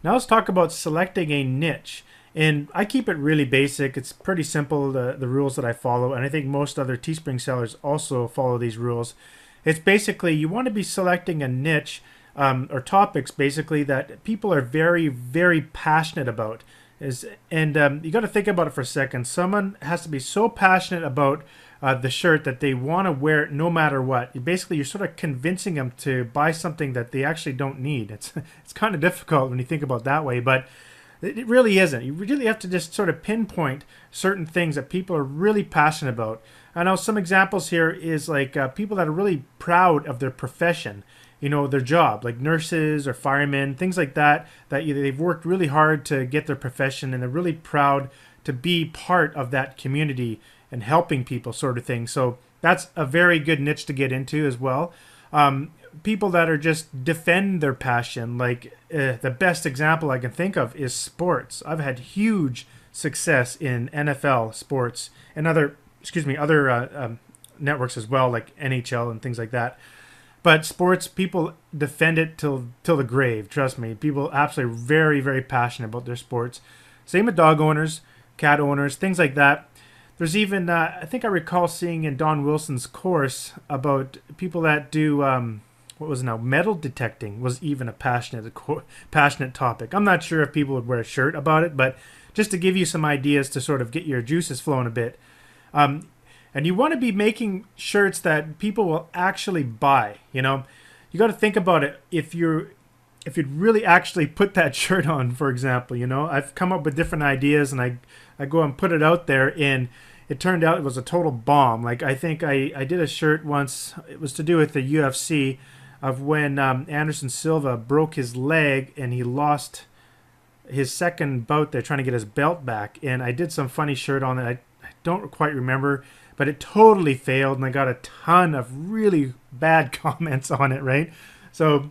Now let's talk about selecting a niche. And I keep it really basic. It's pretty simple, the rules that I follow. And I think most other Teespring sellers also follow these rules. It's basically you want to be selecting a niche or topics basically that people are very, very passionate about. You got to think about it for a second. Someone has to be so passionate about the shirt that they want to wear it no matter what. Basically, you're sort of convincing them to buy something that they actually don't need. It's kind of difficult when you think about it that way, but it really isn't. You really have to just sort of pinpoint certain things that people are really passionate about. I know some examples here is like people that are really proud of their profession, you know, their job, like nurses or firemen, things like that, that they've worked really hard to get their profession and they're really proud to be part of that community and helping people, sort of thing. So that's a very good niche to get into as well. People that are just defend their passion, like the best example I can think of is sports. I've had huge success in NFL sports and other networks as well, like NHL and things like that. But sports, people defend it till the grave. Trust me, people absolutely very, very passionate about their sports. Same with dog owners, cat owners, things like that. There's even I think I recall seeing in Don Wilson's course about people that do what was it now, metal detecting was even a passionate topic. I'm not sure if people would wear a shirt about it, but just to give you some ideas to sort of get your juices flowing a bit. And you want to be making shirts that people will actually buy. You know, you got to think about it. If you'd really actually put that shirt on, for example, you know, I've come up with different ideas and I go and put it out there and it turned out it was a total bomb. Like I think I did a shirt once. It was to do with the UFC of when Anderson Silva broke his leg and he lost his second bout there trying to get his belt back. And I did some funny shirt on it. I don't quite remember, but it totally failed and I got a ton of really bad comments on it, right? So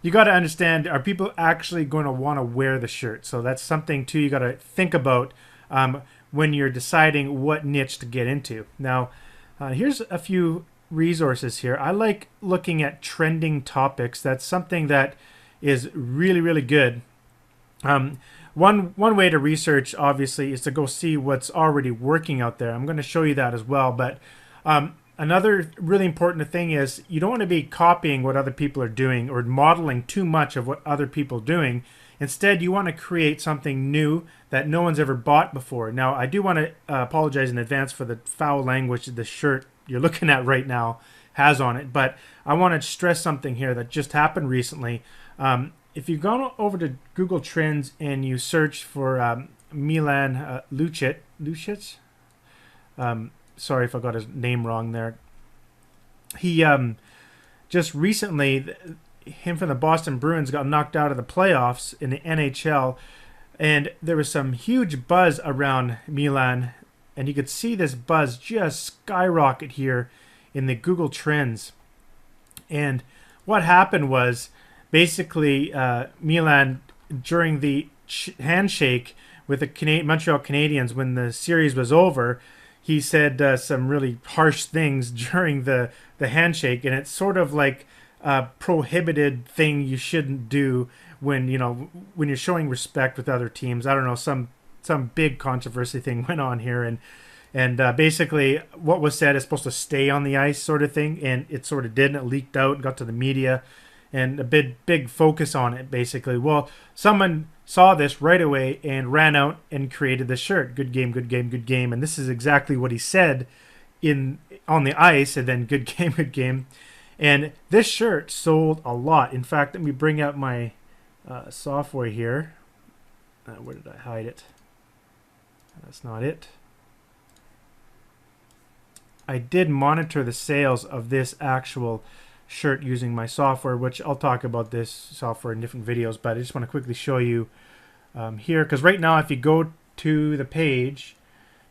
you got to understand, are people actually going to want to wear the shirt? So that's something too you got to think about when you're deciding what niche to get into. Now, here's a few resources here. I like looking at trending topics. That's something that is really, really good. One way to research, obviously, is to go see what's already working out there. I'm going to show you that as well. But another really important thing is you don't want to be copying what other people are doing or modeling too much of what other people are doing. Instead, you want to create something new that no one's ever bought before. Now, I do want to apologize in advance for the foul language the shirt you're looking at right now has on it. But I want to stress something here that just happened recently. If you go over to Google Trends and you search for Milan Lucic, sorry if I got his name wrong there. He just recently, him from the Boston Bruins got knocked out of the playoffs in the NHL, and there was some huge buzz around Milan, and you could see this buzz just skyrocket here in the Google Trends. And what happened was basically Milan, during the handshake with the Montreal Canadiens when the series was over, he said some really harsh things during the handshake, and it's sort of like a prohibited thing you shouldn't do when you're showing respect with other teams. I don't know, some big controversy thing went on here, and basically what was said is supposed to stay on the ice, sort of thing, and it sort of didn't. It leaked out and got to the media, and a big focus on it, basically. Well, someone saw this right away and ran out and created the shirt. Good game, good game, good game. And this is exactly what he said on the ice, and then good game, good game. And this shirt sold a lot. In fact, let me bring out my software here. Where did I hide it? That's not it. I did monitor the sales of this actual shirt using my software, which I'll talk about this software in different videos, but I just want to quickly show you here, because right now if you go to the page,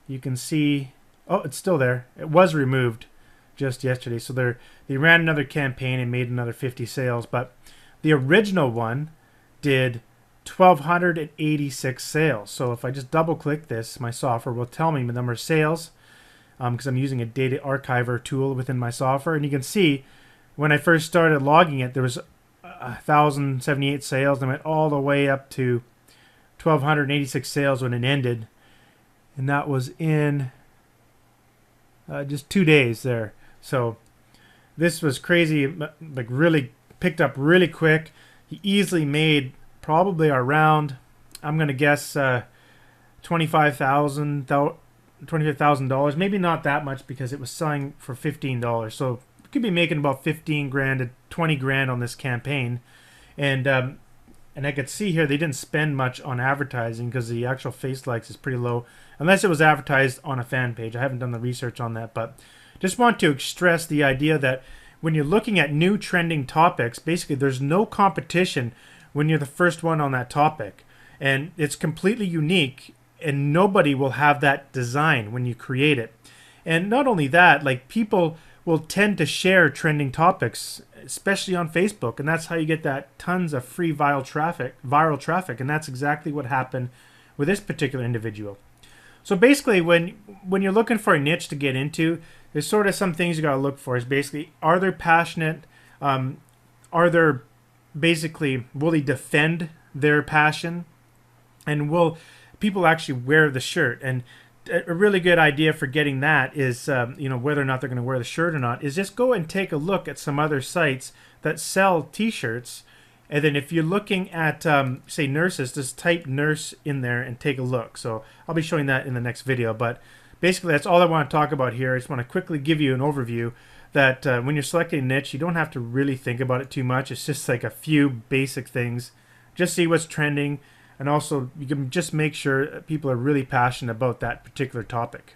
you can see, oh, it's still there. It was removed just yesterday, so they ran another campaign and made another 50 sales, but the original one did 1,286 sales. So if I just double click this, my software will tell me the number of sales, because I'm using a data archiver tool within my software, and you can see when I first started logging it, there was 1,078 sales, and went all the way up to 1,286 sales when it ended. And that was in just 2 days there. So this was crazy, like really picked up really quick. He easily made probably around, I'm going to guess, $25,000, maybe not that much because it was selling for $15. So you could be making about 15 grand to 20 grand on this campaign. And I could see here they didn't spend much on advertising because the actual face likes is pretty low, unless it was advertised on a fan page. I haven't done the research on that, but just want to stress the idea that when you're looking at new trending topics, basically there's no competition when you're the first one on that topic. And it's completely unique, and nobody will have that design when you create it. And not only that, like, people will tend to share trending topics, especially on Facebook, and that's how you get that tons of free viral traffic, and that's exactly what happened with this particular individual. So basically, when you're looking for a niche to get into, there's sort of some things you got to look for. Is basically, are they passionate? Are they basically, will they defend their passion? And will people actually wear the shirt? And a really good idea for getting that is, whether or not they're going to wear the shirt or not, is just go and take a look at some other sites that sell t-shirts. And then if you're looking at, say, nurses, just type nurse in there and take a look. So I'll be showing that in the next video. But basically, that's all I want to talk about here. I just want to quickly give you an overview that when you're selecting a niche, you don't have to really think about it too much. It's just like a few basic things. Just see what's trending. And also, you can just make sure people are really passionate about that particular topic.